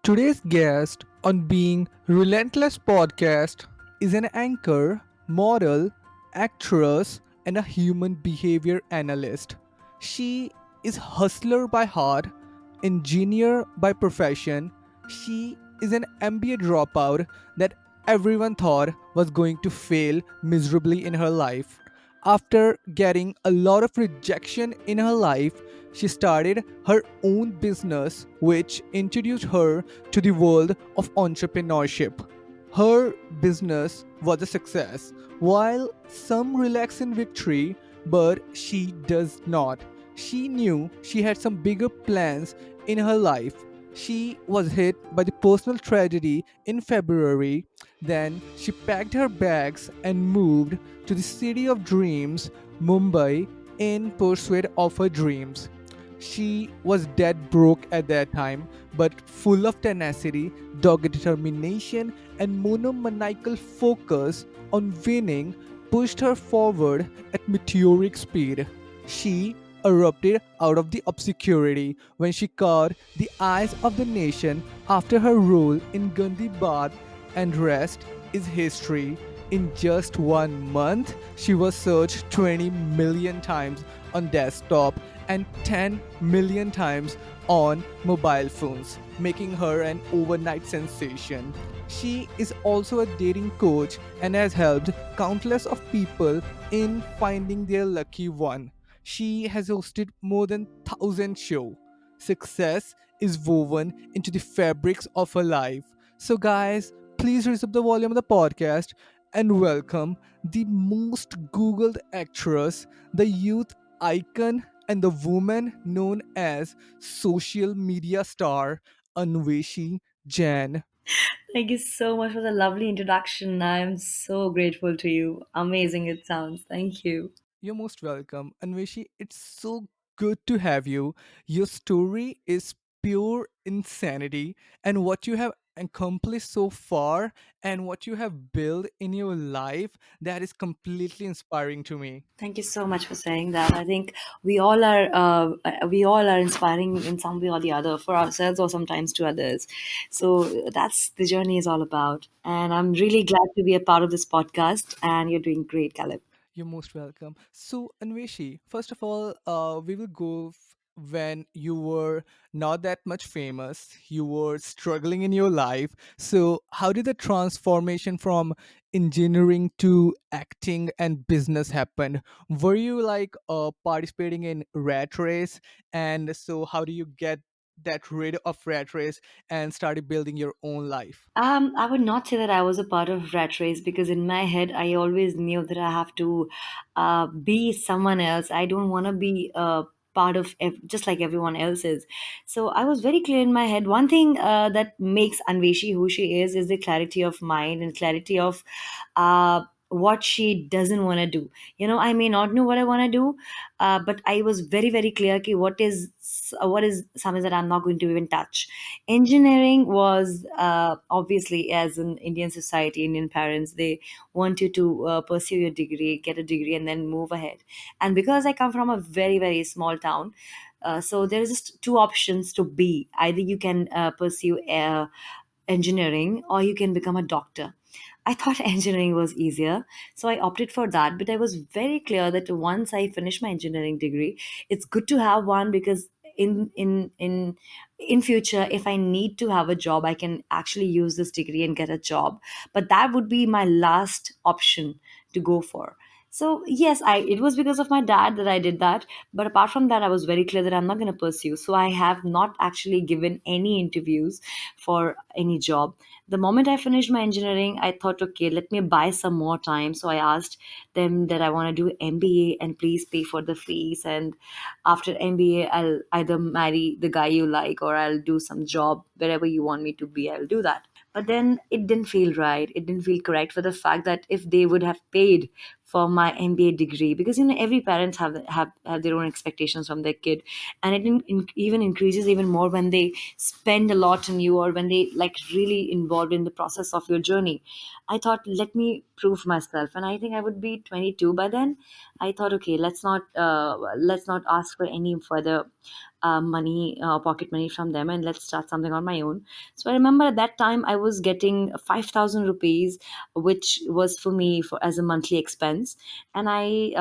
Today's guest on Being Relentless podcast is an anchor, model, actress, and a human behavior analyst. She is hustler by heart, engineer by profession. She is an MBA dropout that everyone thought was going to fail miserably in her life. After getting a lot of rejection in her life, she started her own business, which introduced her to the world of entrepreneurship. Her business was a success, while some relax in victory, but she does not. She knew she had some bigger plans in her life. She was hit by the personal tragedy in February. Then she packed her bags and moved to the city of dreams, Mumbai, in pursuit of her dreams. She was dead broke at that time, but full of tenacity, dogged determination, and monomaniacal focus on winning pushed her forward at meteoric speed. She erupted out of the obscurity when she caught the eyes of the nation after her role in Gandhi Bath, and rest is history. In just 1 month, she was searched 20 million times on desktop and 10 million times on mobile phones, making her an overnight sensation. She is also a dating coach and has helped countless of people in finding their lucky one. She has hosted more than 1,000 shows. Success is woven into the fabrics of her life. So guys, please raise up the volume of the podcast and welcome the most googled actress, the youth icon, and the woman known as social media star Anveshi Jain. Thank you so much for the lovely introduction. I'm so grateful to you. Amazing it sounds. Thank you. You're most welcome. Anveshi, it's so good to have you. Your story is pure insanity, and what you have accomplished so far and what you have built in your life, that is completely inspiring to me. Thank you so much for saying that. I think we all are inspiring in some way or the other for ourselves or sometimes to others. So that's the journey is all about. And I'm really glad to be a part of this podcast. And you're doing great, Caleb. You're most welcome. So, Anveshi, first of all, we will go when you were not that much famous, you were struggling in your life. So, how did the transformation from engineering to acting and business happen? Were you like participating in rat race? And so, how do you get that rid of rat race and started building your own life? I would not say that I was a part of rat race because in my head I always knew that I have to be someone else. I don't want to be part of just like everyone else is. So I was very clear in my head. One thing that makes Anveshi who she is the clarity of mind and clarity of what she doesn't want to do. I may not know what I want to do, but I was very very clear ki what is something that I'm not going to even touch. Engineering was obviously, as in Indian society, Indian parents, they want you to pursue your degree, get a degree, and then move ahead. And because I come from a very, very small town, so there is just two options to be. Either you can pursue engineering or you can become a doctor. I thought engineering was easier, so I opted for that. But I was very clear that once I finish my engineering degree, it's good to have one because in future, if I need to have a job, I can actually use this degree and get a job. But that would be my last option to go for. So yes, I it was because of my dad that I did that. But apart from that, I was very clear that I'm not going to pursue. So I have not actually given any interviews for any job. The moment I finished my engineering, I thought, okay, let me buy some more time. So I asked them that I want to do MBA and please pay for the fees. And after MBA, I'll either marry the guy you like or I'll do some job wherever you want me to be. I'll do that. But then it didn't feel right. It didn't feel correct for the fact that if they would have paid for my MBA degree, because every parent have their own expectations from their kid, and it even increases even more when they spend a lot on you or when they like really involved in the process of your journey. I thought, let me prove myself, and I think I would be 22 by then. I thought, okay, let's not ask for any further money, pocket money from them, and let's start something on my own. So I remember at that time I was getting 5,000 rupees, which was for me for as a monthly expense. And I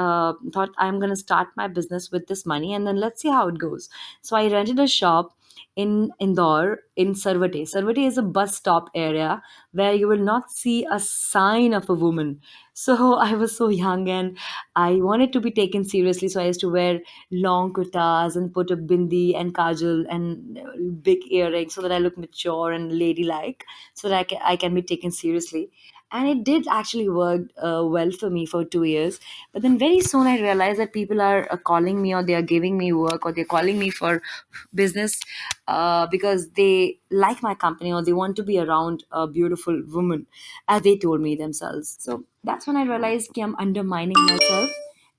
thought I'm going to start my business with this money, and then let's see how it goes. So I rented a shop in Indore, in Sarvate. Sarvate is a bus stop area where you will not see a sign of a woman. So I was so young and I wanted to be taken seriously. So I used to wear long kurtas and put a bindi and kajal and big earrings so that I look mature and ladylike, so that I can be taken seriously. And it did actually work well for me for 2 years. But then very soon I realized that people are calling me, or they are giving me work, or they're calling me for business because they like my company, or they want to be around a beautiful woman, as they told me themselves. So that's when I realized कि I'm undermining myself.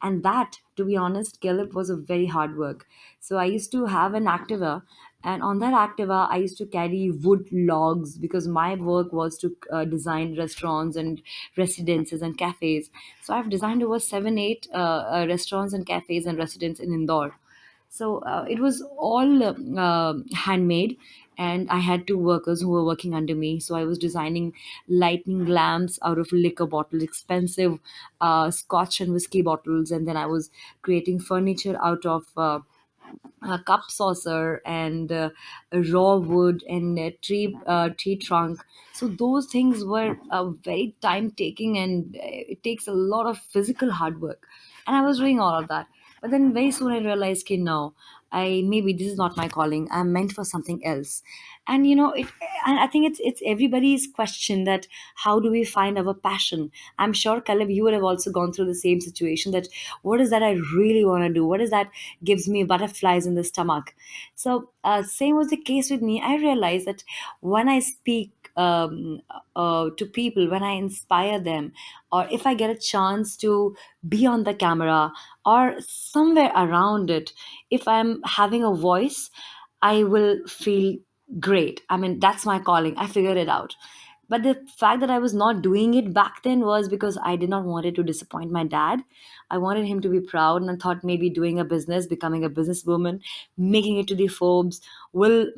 And that, to be honest, Caleb, was a very hard work. So I used to have an Activa, and on that Activa, I used to carry wood logs because my work was to design restaurants and residences and cafes. So I've designed over 7, 8 restaurants and cafes and residents in Indore. So it was all handmade, and I had two workers who were working under me. So I was designing lightning lamps out of liquor bottles, expensive scotch and whiskey bottles, and then I was creating furniture out of a cup saucer and a raw wood and a tree trunk. So those things were very time taking, and it takes a lot of physical hard work. And I was doing all of that. But then very soon I realized, okay, no, I maybe this is not my calling. I'm meant for something else. And it, and I think it's everybody's question, that how do we find our passion? I'm sure, Caleb, you would have also gone through the same situation, that what is that I really want to do? What is that gives me butterflies in the stomach? So same was the case with me. I realized that when I speak to people, when I inspire them, or if I get a chance to be on the camera or somewhere around it, if I'm having a voice, I will feel great. I mean, that's my calling. I figured it out. But the fact that I was not doing it back then was because I did not want it to disappoint my dad. I wanted him to be proud, and I thought maybe doing a business, becoming a businesswoman, making it to the Forbes will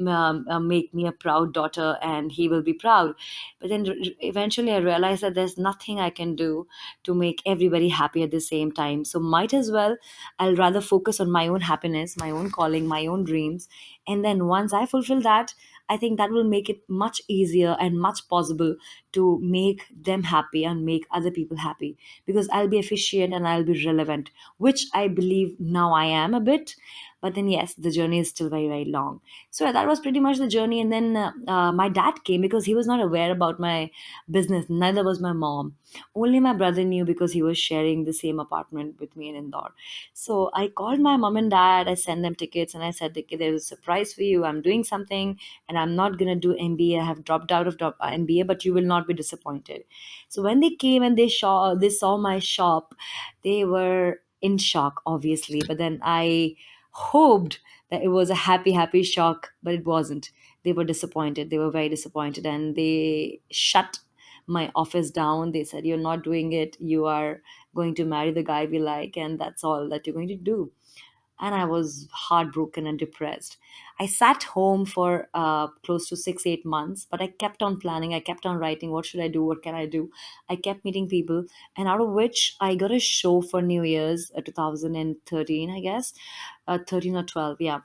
make me a proud daughter, and he will be proud. But then eventually I realized that there's nothing I can do to make everybody happy at the same time. So might as well, I'll rather focus on my own happiness, my own calling, my own dreams. And then once I fulfill that, I think that will make it much easier and much possible to make them happy and make other people happy, because I'll be efficient and I'll be relevant, which I believe now I am a bit. But then, yes, the journey is still very, very long. So yeah, that was pretty much the journey. And then my dad came because he was not aware about my business. Neither was my mom. Only my brother knew because he was sharing the same apartment with me in Indore. So I called my mom and dad. I sent them tickets and I said, "Okay, there's a surprise for you. I'm doing something, and I'm not going to do MBA. I have dropped out of MBA, but you will not be disappointed." So when they came and they saw my shop, they were in shock, obviously. But then I hoped that it was a happy, happy shock, but it wasn't. They were disappointed. They were very disappointed, and they shut my office down. They said, "You're not doing it. You are going to marry the guy we like, and that's all that you're going to do." And I was heartbroken and depressed. I sat home for close to 6, 8 months, but I kept on planning. I kept on writing. What should I do? What can I do? I kept meeting people, and out of which I got a show for New Year's 2013, I guess, 13 or 12, yeah.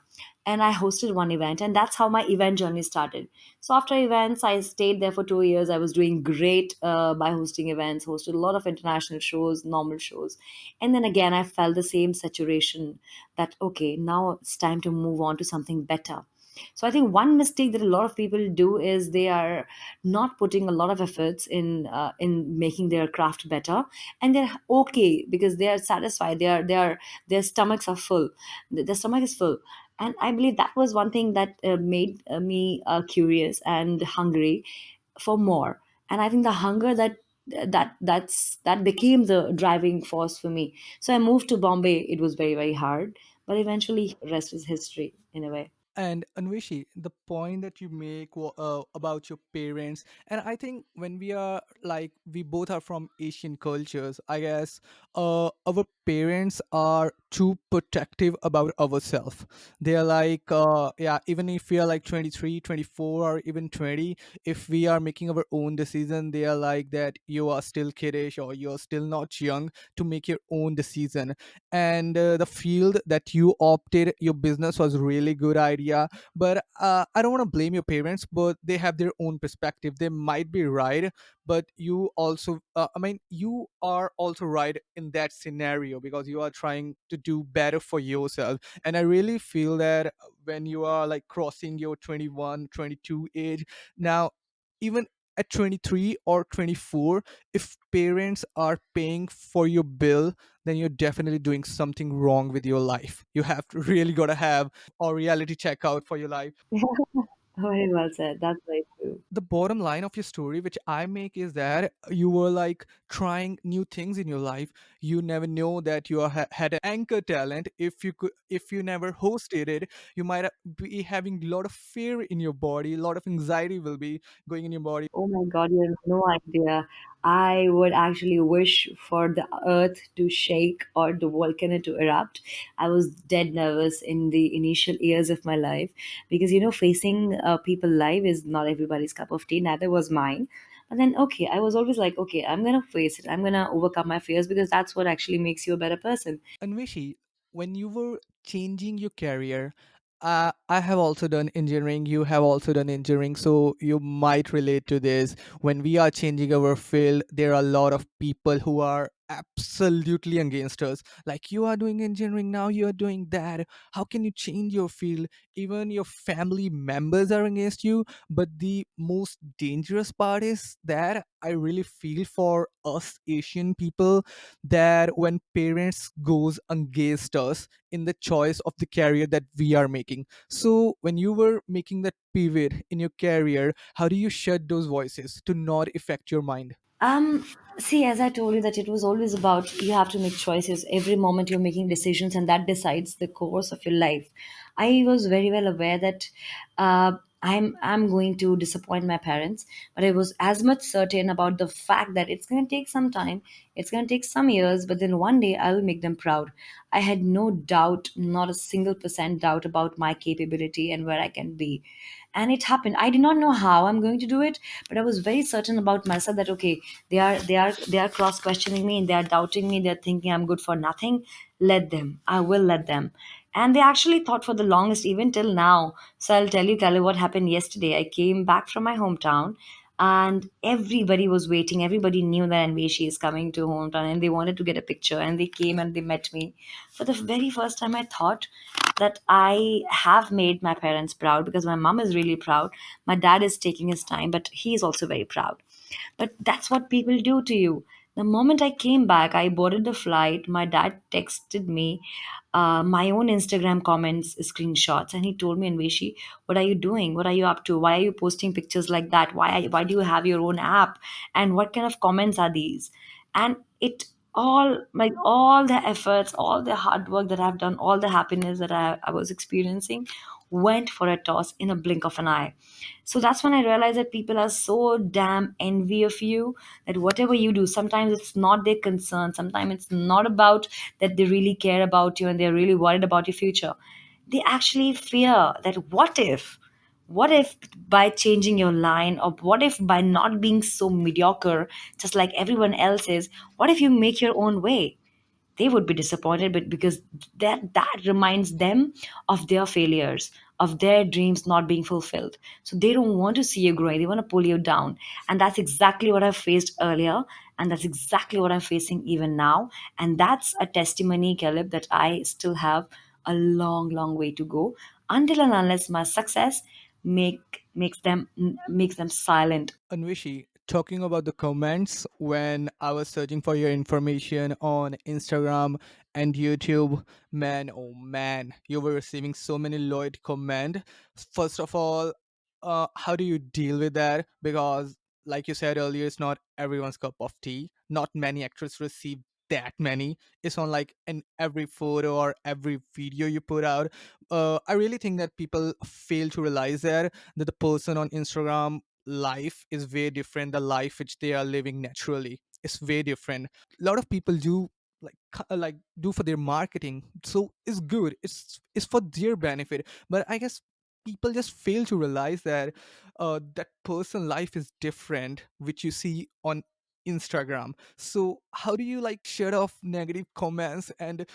And I hosted one event, and that's how my event journey started. So after events, I stayed there for 2 years. I was doing great by hosting events, hosted a lot of international shows, normal shows. And then again, I felt the same saturation, that okay, now it's time to move on to something better. So I think one mistake that a lot of people do is they are not putting a lot of efforts in making their craft better, and they're okay because they are satisfied. They are their stomachs are full. Their stomach is full. And I believe that was one thing that made me curious and hungry for more. And I think the hunger that became the driving force for me. So I moved to Bombay. It was very, very hard, but eventually rest is history in a way. And Anveshi, the point that you make about your parents, and I think when we are like we both are from Asian cultures, I guess our parents are too protective about ourselves. They are like, yeah, even if we are like 23, 24, or even 20, if we are making our own decision, they are like that you are still kiddish or you're still not young to make your own decision. And the field that you opted, your business was really good idea. But I don't want to blame your parents, but they have their own perspective. They might be right, but you also I mean, you are also right in that scenario because you are trying to do better for yourself. And I really feel that when you are like crossing your 21, 22 age now, even at 23 or 24, if parents are paying for your bill, then you're definitely doing something wrong with your life. You have to really got to have or reality check out for your life. Very well said. That's very true. The bottom line of your story which I make is that you were like trying new things in your life. You never know that you had an anchor talent. If you never hosted it, you might be having a lot of fear in your body, a lot of anxiety will be going in your body. Oh my God, you have no idea. I would actually wish for the earth to shake or the volcano to erupt. I was dead nervous in the initial years of my life because, facing people live is not everybody's cup of tea, neither was mine. But then, okay, I was always like, okay, I'm going to face it. I'm going to overcome my fears because that's what actually makes you a better person. Anveshi, when you were changing your career, I have also done engineering, you have also done engineering, so you might relate to this. When we are changing our field, there are a lot of people who are absolutely against us. Like, you are doing engineering now, you are doing that. How can you change your field? Even your family members are against you. But the most dangerous part is that I really feel for us Asian people that when parents goes against us in the choice of the career that we are making. So when you were making that pivot in your career, how do you shut those voices to not affect your mind? Um, See, as I told you, that it was always about you have to make choices. Every moment you're making decisions, and that decides the course of your life. I was very well aware that I'm going to disappoint my parents, but I was as much certain about the fact that it's going to take some time, it's going to take some years, but then one day I will make them proud. I had no doubt, not a single percent doubt about my capability and where I can be, and it happened. I did not know how I'm going to do it, but I was very certain about myself that okay, they are cross questioning me, they are doubting me, they're thinking I'm good for nothing. Let them, I will let them. And they actually thought for the longest, even till now. So I'll tell you, Kelly, what happened yesterday. I came back from my hometown and everybody was waiting. Everybody knew that Anveshi is coming to hometown and they wanted to get a picture, and they came and they met me. For the very first time, I thought that I have made my parents proud because my mom is really proud. My dad is taking his time, but he is also very proud. But that's what people do to you. The moment I came back, I boarded the flight. My dad texted me my own Instagram comments, screenshots, and he told me, Anveshi, what are you doing? What are you up to? Why are you posting pictures like that? Why do you have your own app? And what kind of comments are these? And it all, like all the efforts, all the hard work that I've done, all the happiness that I was experiencing went for a toss in a blink of an eye. So that's when I realized that people are so damn envy of you that whatever you do, sometimes it's not their concern. Sometimes it's not about that they really care about you and they're really worried about your future. They actually fear that what if by changing your line, or what if by not being so mediocre, just like everyone else is, what if you make your own way? They would be disappointed, but because that reminds them of their failures, of their dreams not being fulfilled. So they don't want to see you growing, they want to pull you down. And that's exactly what I faced earlier, and that's exactly what I'm facing even now. And that's a testimony, Caleb, that I still have a long way to go, until and unless my success makes them silent. Anvishi, talking about the comments, when I was searching for your information on Instagram and YouTube, man, oh man, you were receiving so many loyal comment. First of all, how do you deal with that? Because, like you said earlier, it's not everyone's cup of tea. Not many actors receive that many. It's on like in every photo or every video you put out. I really think that people fail to realize that the person on Instagram life is way different. The life which they are living naturally is way different. A lot of people do like do for their marketing, so it's good, it's for their benefit, but I guess people just fail to realize that that person life is different which you see on Instagram. So how do you like shut off negative comments? And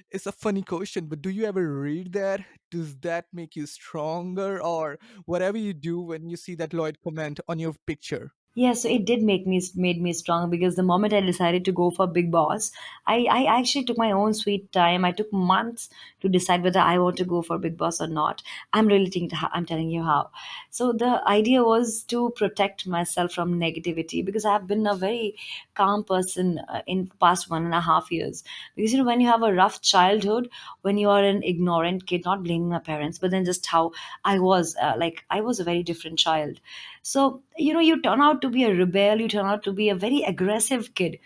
it's a funny question, but do you ever read that? Does that make you stronger, or whatever you do when you see that Lloyd comment on your picture? Yeah, so it did made me strong because the moment I decided to go for Big Boss, I actually took my own sweet time. I took months to decide whether I want to go for Big Boss or not. I'm telling you how. So the idea was to protect myself from negativity because I have been a very calm person in past 1.5 years. Because when you have a rough childhood, when you are an ignorant kid, not blaming my parents, but then just how I was, I was a very different child. So, you turn out to be a rebel, you turn out to be a very aggressive kid.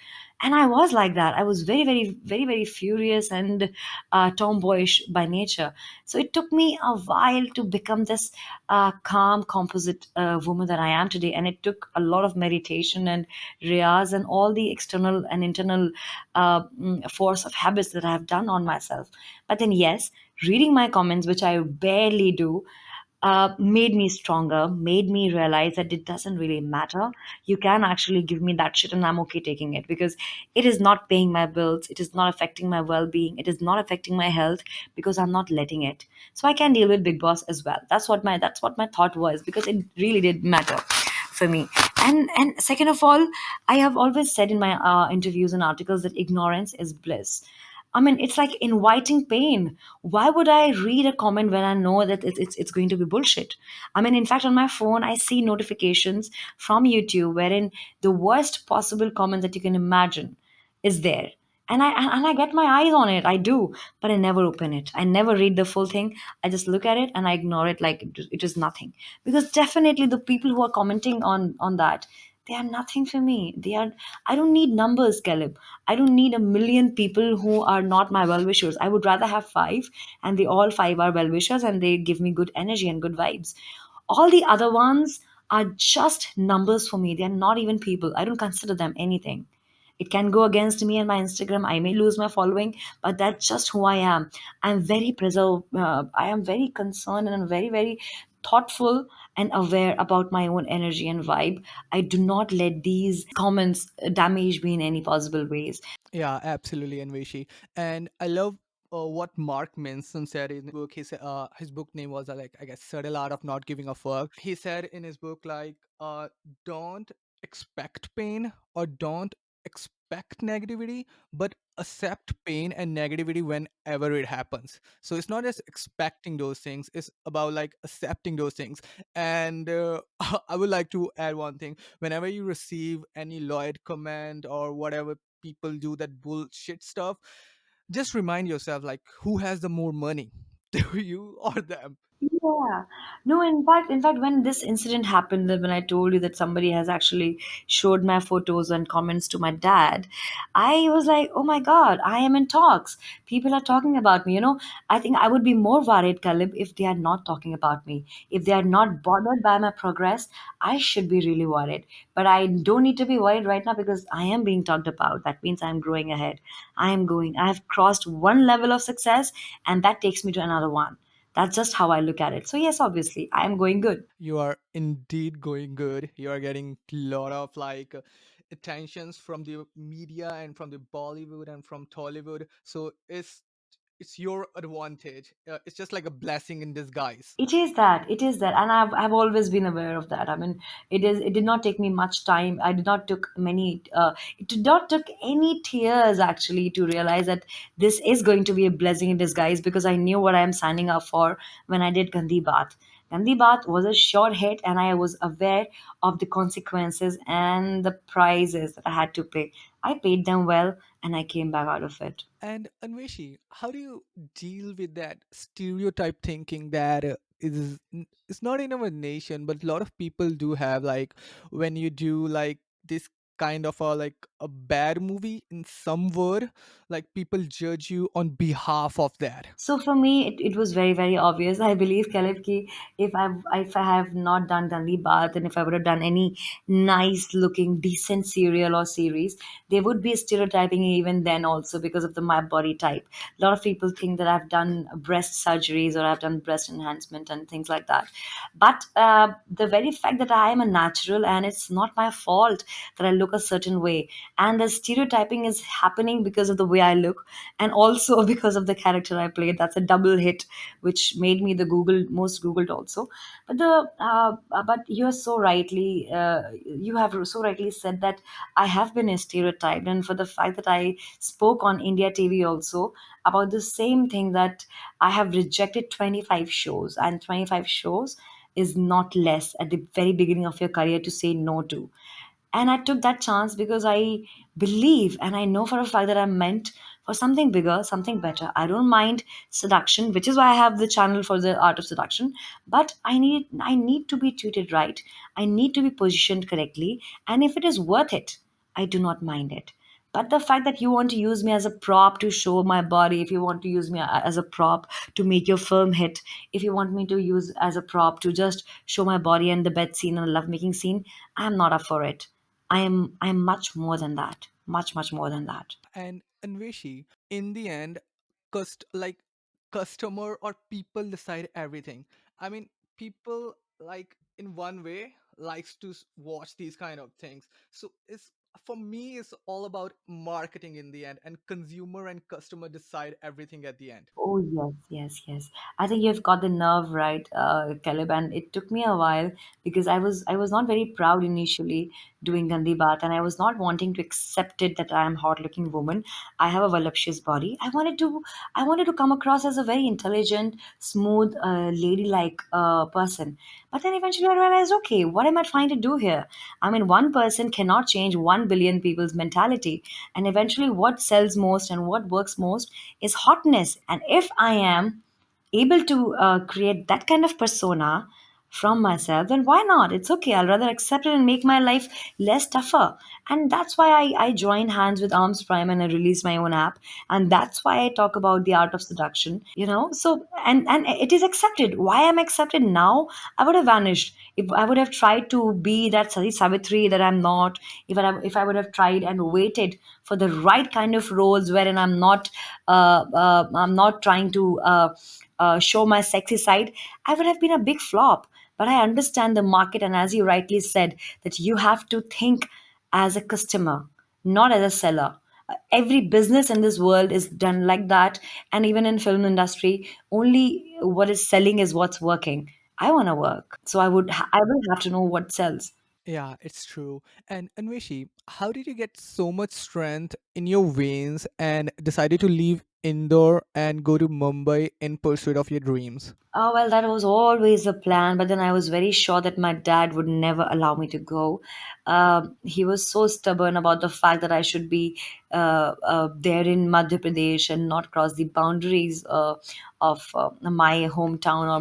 And I was like that. I was very, very, very, very furious and tomboyish by nature. So it took me a while to become this calm, composite woman that I am today. And it took a lot of meditation and riyaz and all the external and internal force of habits that I have done on myself. But then, yes, reading my comments, which I barely do, made me stronger, made me realize that it doesn't really matter. You can actually give me that shit and I'm okay taking it because it is not paying my bills. It is not affecting my well being. It is not affecting my health because I'm not letting it. So I can deal with Big Boss as well. That's what my thought was because it really did matter for me. And second of all, I have always said in my interviews and articles that ignorance is bliss. I mean, it's like inviting pain. Why would I read a comment when I know that it's going to be bullshit? I mean, in fact, on my phone, I see notifications from YouTube wherein the worst possible comment that you can imagine is there. And I get my eyes on it. I do, but I never open it. I never read the full thing. I just look at it and I ignore it like it is nothing. Because definitely the people who are commenting on that, they are nothing for me. They are. I don't need numbers, Caleb. I don't need a million people who are not my well wishers. I would rather have five, and they all five are well wishers, and they give me good energy and good vibes. All the other ones are just numbers for me. They are not even people. I don't consider them anything. It can go against me and my Instagram. I may lose my following, but that's just who I am. I'm very preserved. I am very concerned and I'm very, very thoughtful and aware about my own energy and vibe. I do not let these comments damage me in any possible ways. Yeah, absolutely, Anveshi. And I love what Mark Manson said in the book. He said his book name was like, I guess, Subtle Art of Not Giving a Fuck. He said in his book like, don't expect pain or don't expect negativity, but accept pain and negativity whenever it happens. So it's not just expecting those things; it's about like accepting those things. And I would like to add one thing: whenever you receive any Lloyd comment or whatever people do that bullshit stuff, just remind yourself like who has the more money, you or them. Yeah. No, in fact, when this incident happened, that when I told you that somebody has actually showed my photos and comments to my dad, I was like, oh my God, I am in talks. People are talking about me. I think I would be more worried, Kalib, if they are not talking about me. If they are not bothered by my progress, I should be really worried. But I don't need to be worried right now because I am being talked about. That means I'm growing ahead. I have crossed one level of success, and that takes me to another one. That's just how I look at it. So yes, obviously, I am going good. You are indeed going good. You are getting a lot of attentions from the media and from the Bollywood and from Tollywood, so it's your advantage. It's just like a blessing in disguise. It is that, and I've always been aware of that. I mean, it did not take me much time. I did not took many. It did not took any tears actually to realize that this is going to be a blessing in disguise because I knew what I am signing up for when I did Gandhi Bath. Gandhi Bath was a sure hit, and I was aware of the consequences and the prices that I had to pay. I paid them well, and I came back out of it. And Anveshi, how do you deal with that stereotype thinking that it's not in our nation, but a lot of people do have, like when you do like this kind of a like a bad movie in some word, like people judge you on behalf of that. So for me, it was very, very obvious. I believe, Caleb, ki if I have not done Dandi Bath, and if I would have done any nice looking, decent serial or series, they would be stereotyping even then also because of the my body type. A lot of people think that I've done breast surgeries or I've done breast enhancement and things like that. But the very fact that I am a natural and it's not my fault that I look a certain way, and the stereotyping is happening because of the way I look and also because of the character I played. That's a double hit, which made me the Google most Googled also. But you're so rightly you have so rightly said that I have been stereotyped, and for the fact that I spoke on India TV also about the same thing, that I have rejected 25 shows, and 25 shows is not less at the very beginning of your career to say no to. And I took that chance because I believe and I know for a fact that I'm meant for something bigger, something better. I don't mind seduction, which is why I have the channel for the art of seduction. But I need to be treated right. I need to be positioned correctly. And if it is worth it, I do not mind it. But the fact that you want to use me as a prop to show my body, if you want to use me as a prop to make your film hit, if you want me to use as a prop to just show my body and the bed scene and the lovemaking scene, I'm not up for it. I'm much more than that. Much, much more than that. And Anveshi, in the end, like customer or people decide everything. I mean, people like in one way likes to watch these kind of things. So it's for me, it's all about marketing in the end, and consumer and customer decide everything at the end. Oh yes, yes, yes. I think you've got the nerve right, Caleb. And it took me a while because I was not very proud initially doing Gandhi Bath, and I was not wanting to accept it that I am hot looking woman. I have a voluptuous body. I wanted to come across as a very intelligent, smooth, ladylike person. But then eventually I realized, okay, what am I trying to do here? I mean, one person cannot change 1 billion people's mentality, and eventually, what sells most and what works most is hotness. And if I am able to create that kind of persona from myself, then why not? It's okay. I'll rather accept it and make my life less tougher. And that's why I join hands with Arms Prime and I release my own app. And that's why I talk about the art of seduction, So, and it is accepted. Why am I accepted now? I would have vanished. If I would have tried to be that Sati Savitri that I'm not, if I would have tried and waited for the right kind of roles wherein I'm not trying to show my sexy side, I would have been a big flop. But I understand the market, and as you rightly said, that you have to think as a customer, not as a seller. Every business in this world is done like that, and even in film industry, only what is selling is what's working. I want to work, so I will have to know what sells. Yeah, it's true. And Anveshi, how did you get so much strength in your veins and decided to leave Indore and go to Mumbai in pursuit of your dreams? Oh, well, that was always a plan, but then I was very sure that my dad would never allow me to go. He was so stubborn about the fact that I should be there in Madhya Pradesh and not cross the boundaries of my hometown or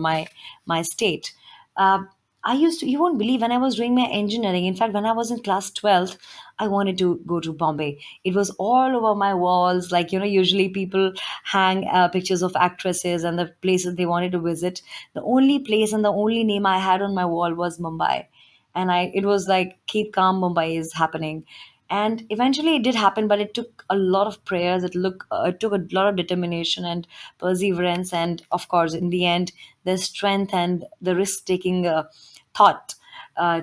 my state. Uh, you won't believe, when I was doing my engineering, in fact, when I was in class 12th, I wanted to go to Bombay. It was all over my walls. Like, usually people hang pictures of actresses and the places they wanted to visit. The only place and the only name I had on my wall was Mumbai. And it was like, keep calm, Mumbai is happening. And eventually it did happen, but it took a lot of prayers. It took a lot of determination and perseverance, and of course in the end the strength and the risk taking thought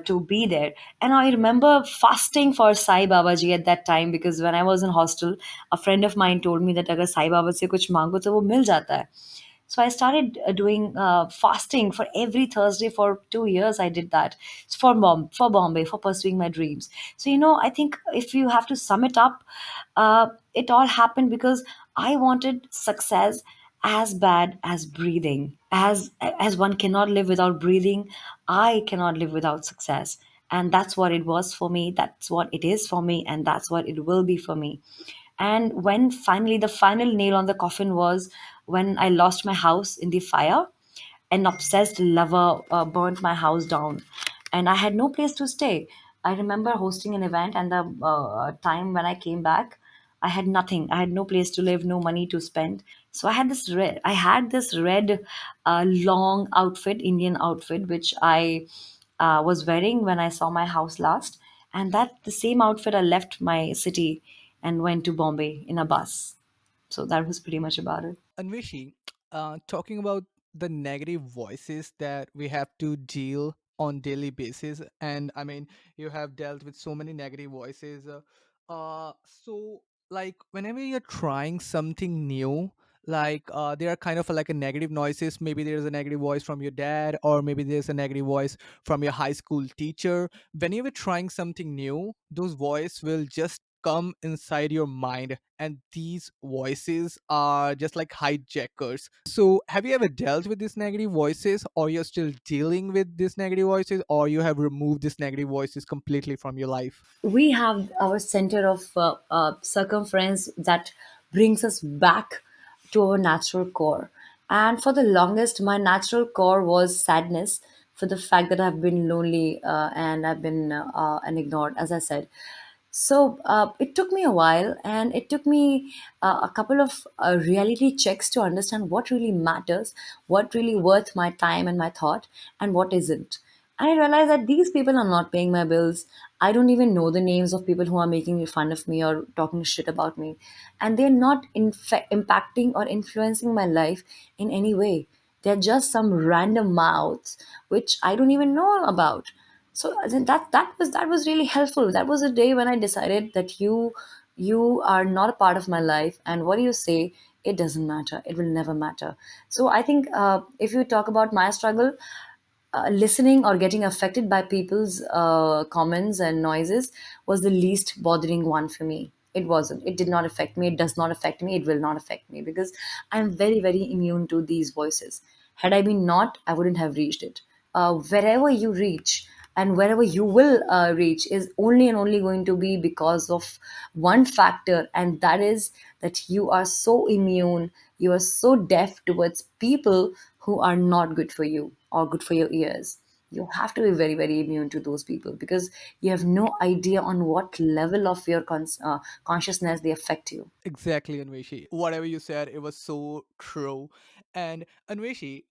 to be there. And I remember fasting for Sai Babaji at that time, because when I was in hostel, a friend of mine told me that अगर साई बाबा से कुछ मांगो तो वो मिल जाता है. So I started doing fasting for every Thursday for 2 years. I did that for Bombay, for pursuing my dreams. So I think if you have to sum it up, it all happened because I wanted success as bad as breathing. As one cannot live without breathing, I cannot live without success. And that's what it was for me. That's what it is for me, and that's what it will be for me. And when finally the final nail on the coffin was when I lost my house in the fire, an obsessed lover burnt my house down, and I had no place to stay. I remember hosting an event, and the time when I came back, I had nothing. I had no place to live, no money to spend. So I had this red long outfit, Indian outfit, which I was wearing when I saw my house last. And that the same outfit, I left my city and went to Bombay in a bus. So that was pretty much about it. Anveshi, talking about the negative voices that we have to deal on daily basis, and I mean, you have dealt with so many negative voices. So like whenever you're trying something new, like there are kind of like a negative noises. Maybe there's a negative voice from your dad, or maybe there's a negative voice from your high school teacher. Whenever trying something new, those voice will just come inside your mind, and these voices are just like hijackers. So have you ever dealt with these negative voices, or you're still dealing with these negative voices, or you have removed these negative voices completely from your life? We have our center of circumference that brings us back to our natural core. And for the longest, my natural core was sadness for the fact that I've been lonely and I've been and ignored, as I said. So it took me a while, and it took me a couple of reality checks to understand what really matters, what really worth my time and my thought, and what isn't. And I realized that these people are not paying my bills. I don't even know the names of people who are making fun of me or talking shit about me. And they're not impacting or influencing my life in any way. They're just some random mouths which I don't even know about. So then that was really helpful. That was a day when I decided that you are not a part of my life, and what you say, it doesn't matter, it will never matter. So I think if you talk about my struggle, listening or getting affected by people's comments and noises was the least bothering one for me. It wasn't. It did not affect me. It does not affect me. It will not affect me because I'm very, very immune to these voices. Had I been not, I wouldn't have reached it. Wherever you reach and wherever you will reach is only and only going to be because of one factor, and that is that you are so immune, you are so deaf towards people who are not good for you or good for your ears. You have to be very, very immune to those people because you have no idea on what level of your consciousness they affect you. Exactly, Anveshi. Whatever you said, it was so true. And Anveshi,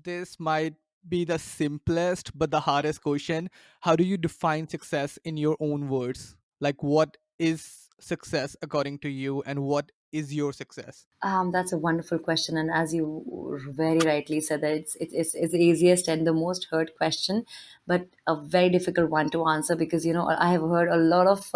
this might be the simplest but the hardest question. How do you define success in your own words? Like, what is success according to you, and what is your success? That's a wonderful question, and as you very rightly said, that it's the easiest and the most heard question, but a very difficult one to answer because I have heard a lot of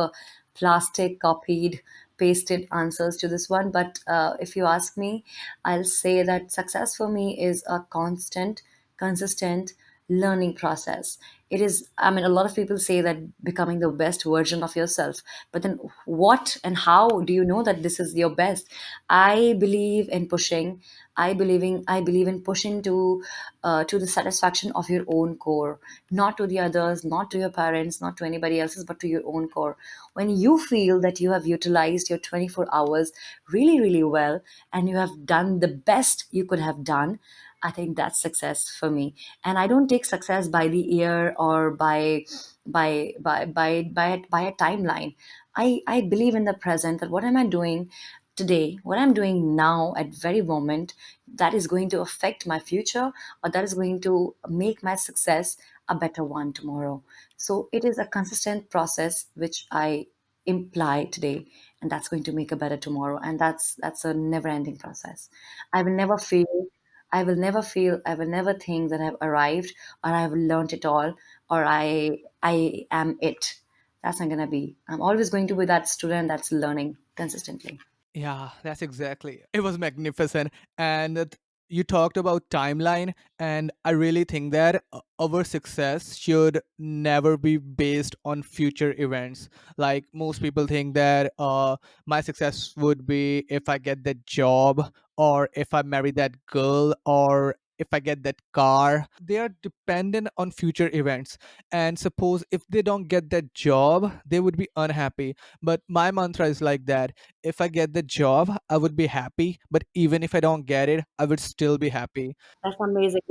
plastic copied, pasted answers to this one. But if you ask me, I'll say that success for me is a constant, consistent learning process. It is, I mean, a lot of people say that becoming the best version of yourself, but then what and how do you know that this is your best? I believe in pushing. I believe in pushing to the satisfaction of your own core, not to the others, not to your parents, not to anybody else's, but to your own core. When you feel that you have utilized your 24 hours really, really well, and you have done the best you could have done, I think that's success for me. And I don't take success by the ear or by a timeline. I believe in the present, that what am I doing today, what I'm doing now at very moment, that is going to affect my future, or that is going to make my success a better one tomorrow. So it is a consistent process which I imply today, and that's going to make a better tomorrow, and that's a never ending process. I will never feel I will never think that I've arrived or I've learned it all, or I am it. That's not gonna be. I'm always going to be that student that's learning consistently. Yeah, that's exactly. It was magnificent. And you talked about timeline, and I really think that our success should never be based on future events. Like most people think that my success would be if I get that job, or if I marry that girl, or if I get that car. They are dependent on future events. And suppose if they don't get that job, they would be unhappy. But my mantra is like that: if I get the job, I would be happy, but even if I don't get it, I would still be happy. That's amazing.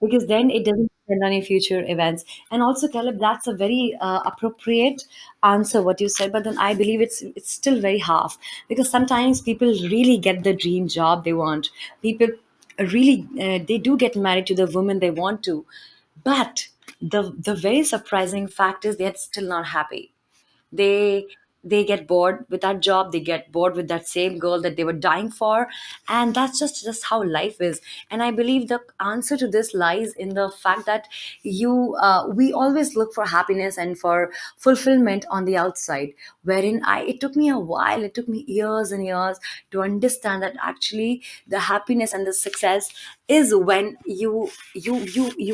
because then it doesn't depend on your future events. And also, Caleb, that's a very appropriate answer what you said, but then I believe it's still very half, because sometimes people really get the dream job they want. People really they do get married to the woman they want to, but the very surprising fact is they're still not happy. They they get bored with that job, they get bored with that same girl that they were dying for, and that's just how life is. And I believe the answer to this lies in the fact that we always look for happiness and for fulfillment on the outside, wherein I it took me a while, it took me years and years to understand that actually the happiness and the success is when you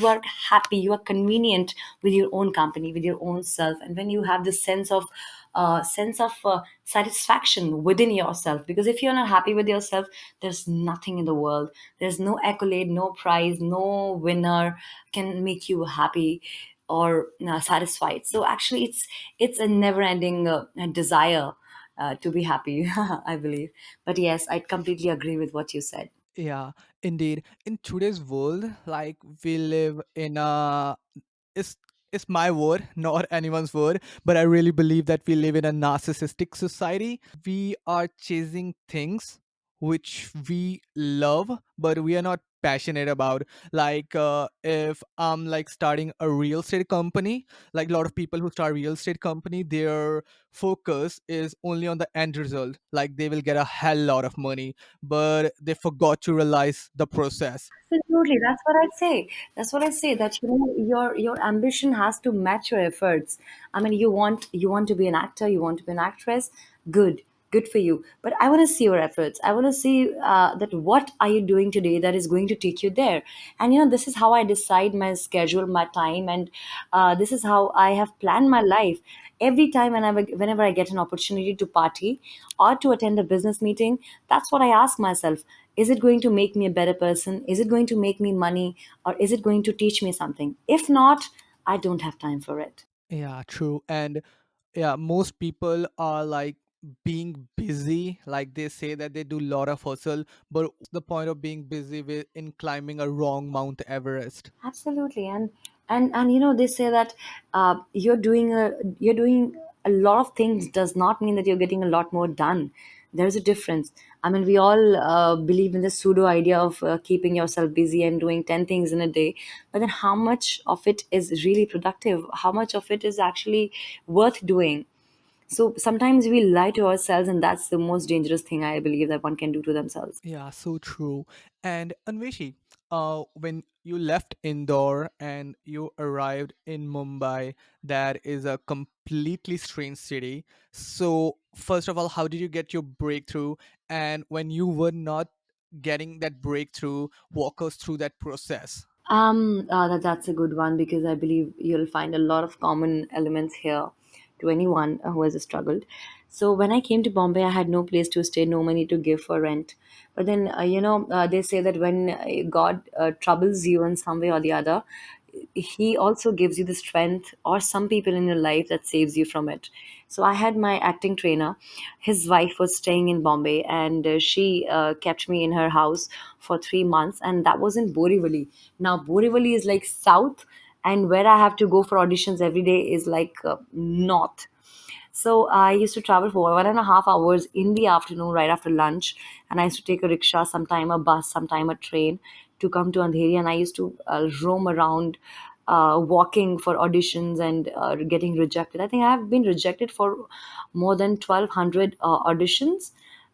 are happy, you are convenient with your own company, with your own self, and when you have this sense of satisfaction within yourself. Because if you're not happy with yourself, there's nothing in the world, there's no accolade, no prize, no winner can make you happy or satisfied. So actually it's a never ending desire to be happy. I believe. But yes, I completely agree with what you said. Yeah, indeed. In today's world, like we live in a it's it's my word, not anyone's word, but I really believe that we live in a narcissistic society. We are chasing things which we love, but we are not passionate about. Like if I'm like starting a real estate company, like a lot of people who start real estate company, their focus is only on the end result. Like they will get a hell lot of money, but they forgot to realize the process. Absolutely, that's what I say. That's what I say. That your ambition has to match your efforts. I mean, you want to be an actor, you want to be an actress. Good, good for you. But I want to see your efforts. I want to see that what are you doing today that is going to take you there. And this is how I decide my schedule, my time, and this is how I have planned my life. Every time whenever I get an opportunity to party or to attend a business meeting, that's what I ask myself. Is it going to make me a better person? Is it going to make me money? Or is it going to teach me something? If not, I don't have time for it. Yeah, true. And yeah, most people are like being busy. Like they say that they do a lot of hustle, but what's the point of being busy with in climbing a wrong Mount Everest? Absolutely, and they say that you're doing a lot of things does not mean that you're getting a lot more done. There's a difference. I mean, we all believe in the pseudo idea of keeping yourself busy and doing 10 things in a day, but then how much of it is really productive? How much of it is actually worth doing? So sometimes we lie to ourselves, and that's the most dangerous thing I believe that one can do to themselves. Yeah, so true. And Anveshi, when you left Indore and you arrived in Mumbai, that is a completely strange city. So, first of all, how did you get your breakthrough? And when you were not getting that breakthrough, walk us through that process. That's a good one, because I believe you'll find a lot of common elements here to anyone who has struggled. So when I came to Bombay, I had no place to stay, no money to give for rent. But then, they say that when God troubles you in some way or the other, He also gives you the strength, or some people in your life that saves you from it. So I had my acting trainer. His wife was staying in Bombay, and she kept me in her house for 3 months, and that was in Borivali. Now Borivali is like south, and where I have to go for auditions every day is like north. So I used to travel for 1.5 hours in the afternoon, right after lunch, and I used to take a rickshaw, sometime a bus, sometime a train, to come to Andheri, and I used to roam around, walking for auditions and getting rejected. I think I have been rejected for more than 1,200 auditions,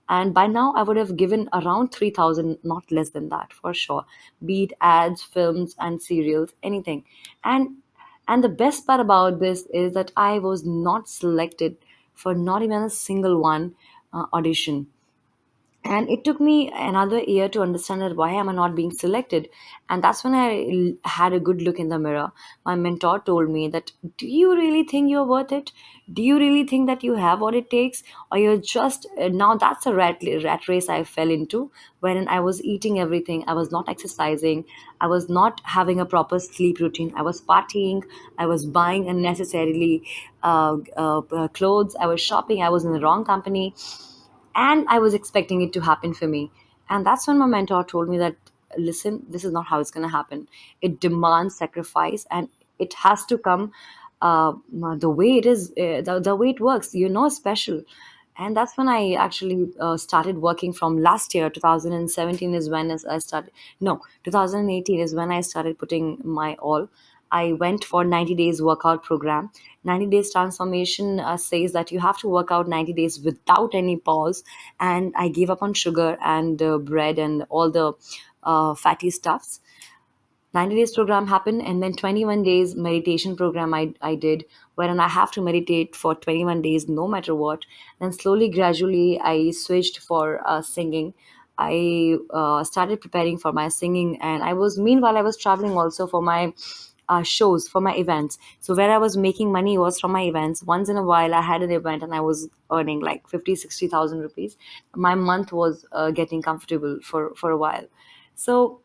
and by now I would have given around 3,000, not less than that for sure, be it ads, films, and serials, anything. And and the best part about this is that I was not selected for not even a single one audition. And it took me another year to understand that why am I not being selected. And that's when had a good look in the mirror. My mentor told me that, do you really think you're worth it? Do you really think that you have what it takes? Or you're just now? That's a rat race I fell into, wherein I was eating everything, I was not exercising, I was not having a proper sleep routine, I was partying, I was buying unnecessarily clothes, I was shopping, I was in the wrong company, and I was expecting it to happen for me. And that's when my mentor told me that listen, this is not how it's going to happen. It demands sacrifice, and it has to come the way it is, the way it works, special. And that's when I actually started working. From last year 2017 is when I started, no, 2018 is when I started putting my all. I went for 90 days workout program. 90 days transformation says that you have to work out 90 days without any pause. And I gave up on sugar and bread and all the fatty stuffs. 90 days program happened, and then 21 days meditation program I did, wherein I have to meditate for 21 days no matter what. Then slowly, gradually, I switched for singing. I started preparing for my singing, and meanwhile I was traveling also for my shows, for my events. So where I was making money was from my events. Once in a while I had an event and I was earning like 50, 60,000 rupees. My month was getting comfortable for a while. So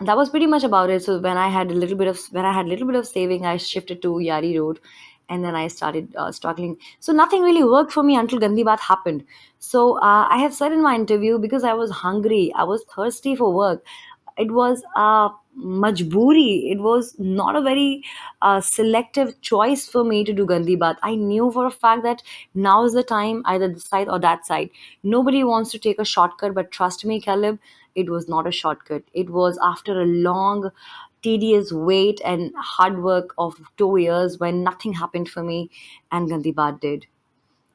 that was pretty much about it. So when I had a little bit of saving, I shifted to Yari Road, and then I started struggling. So nothing really worked for me until Gandhi Bath happened. So I have said in my interview, because I was hungry, I was thirsty for work. It was a majboori. It was not a very selective choice for me to do Gandhi Bath. I knew for a fact that now is the time, either this side or that side. Nobody wants to take a shortcut, but trust me, Caleb, it was not a shortcut. It was after a long, tedious wait and hard work of 2 years when nothing happened for me, and Gandhi Bath did.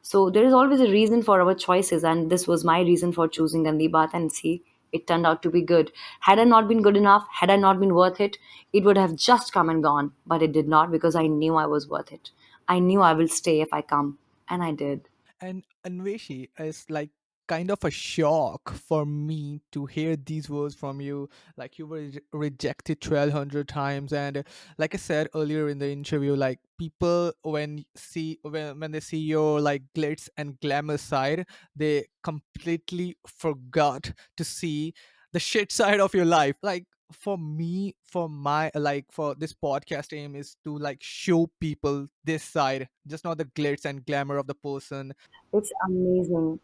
So there is always a reason for our choices, and this was my reason for choosing Gandhi Bath. And see, it turned out to be good. Had I not been good enough, had I not been worth it, it would have just come and gone. But it did not, because I knew I was worth it. I knew I will stay if I come, and I did. And Anveshi, is like kind of a shock for me to hear these words from you. Like you were rejected 1,200 times, and like I said earlier in the interview, like people when they see your like glitz and glamour side, they completely forgot to see the shit side of your life. Like for me, for my like for this podcast aim is to like show people this side, just not the glitz and glamour of the person. It's amazing.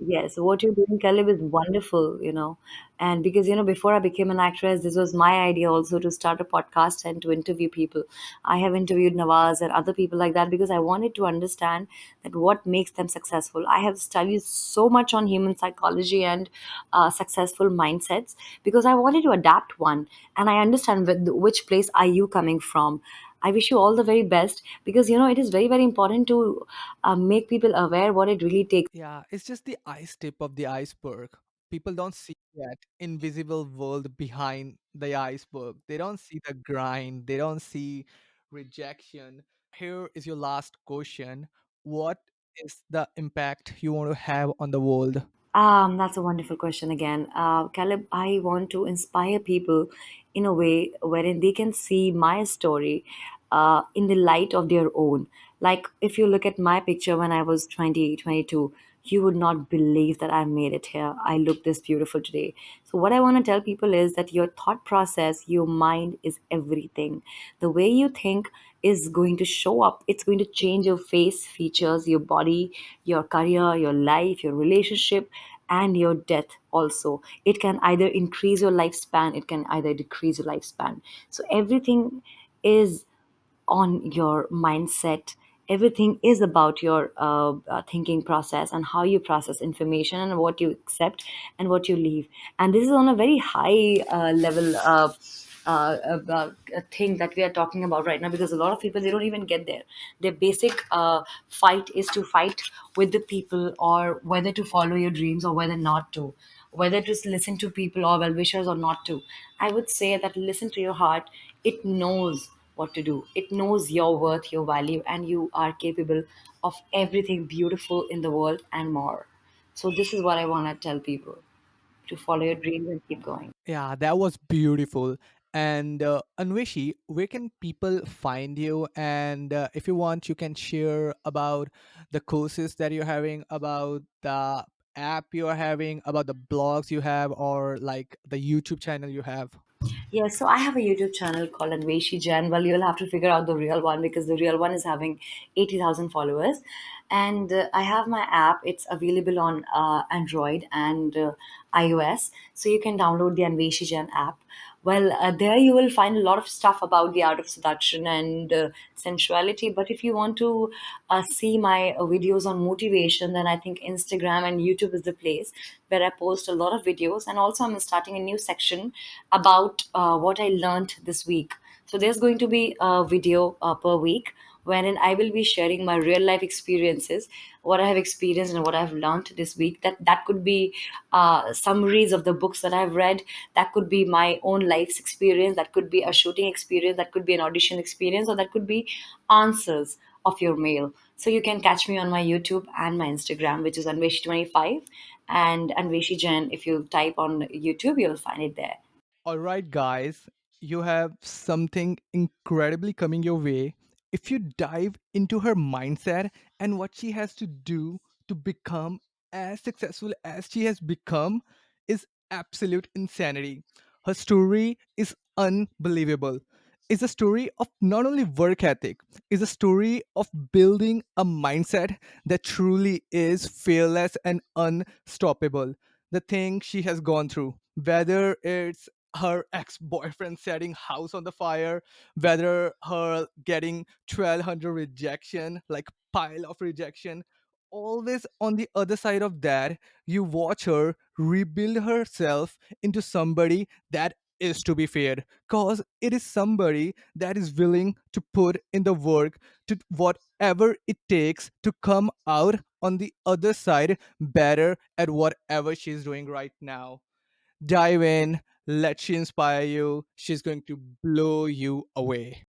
Yes, what you're doing, Caleb, is wonderful, And because, before I became an actress, this was my idea also to start a podcast and to interview people. I have interviewed Nawaz and other people like that because I wanted to understand that what makes them successful. I have studied so much on human psychology and successful mindsets because I wanted to adapt one. And I understand which place are you coming from. I wish you all the very best because, it is very, very important to make people aware what it really takes. Yeah, it's just the ice tip of the iceberg. People don't see that invisible world behind the iceberg. They don't see the grind, they don't see rejection. Here is your last question. What is the impact you want to have on the world? That's a wonderful question again. Caleb, I want to inspire people in a way wherein they can see my story in the light of their own. Like, if you look at my picture when I was 20, 22, you would not believe that I made it here. I look this beautiful today. So, what I want to tell people is that your thought process, your mind is everything. The way you think is going to show up. It's going to change your face, features, your body, your career, your life, your relationship, and your death also. It can either increase your lifespan, it can either decrease your lifespan. So everything is on your mindset. Everything is about your thinking process and how you process information and what you accept and what you leave. And this is on a very high level thing that we are talking about right now, because a lot of people, they don't even get there. Their basic fight is to fight with the people, or whether to follow your dreams or whether not to, whether to listen to people or well wishers or not to. I would say that listen to your heart. It knows what to do. It knows your worth, your value, and you are capable of everything beautiful in the world and more. So, this is what I want to tell people, to follow your dreams and keep going. Yeah, that was beautiful. And Anveshi, where can people find you? And if you want, you can share about the courses that you're having, about the app you're having, about the blogs you have, or like the YouTube channel you have. Yeah, so I have a YouTube channel called Anveshi Jain. Well, you'll have to figure out the real one because the real one is having 80,000 followers. And I have my app. It's available on Android and iOS. So you can download the Anveshi Jain app. Well, there you will find a lot of stuff about the art of seduction and sensuality. But if you want to see my videos on motivation, then I think Instagram and YouTube is the place where I post a lot of videos. And also, I'm starting a new section about what I learned this week. So there's going to be a video per week wherein I will be sharing my real life experiences, what I have experienced and what I've learned this week. That could be summaries of the books that I've read. That could be my own life's experience. That could be a shooting experience. That could be an audition experience, or that could be answers of your mail. So you can catch me on my YouTube and my Instagram, which is Anveshi25 and Anveshi Jain. If you type on YouTube, you'll find it there. All right, guys, you have something incredibly coming your way. If you dive into her mindset and what she has to do to become as successful as she has become, is absolute insanity. Her story is unbelievable. It's a story of not only work ethic, it's a story of building a mindset that truly is fearless and unstoppable. The thing she has gone through, whether it's her ex-boyfriend setting house on the fire, whether her getting 1200 rejection, like pile of rejection, always on the other side of that, you watch her rebuild herself into somebody that is to be feared, cause it is somebody that is willing to put in the work to whatever it takes to come out on the other side better at whatever she's doing right now. Dive in, let she inspire you. She's going to blow you away.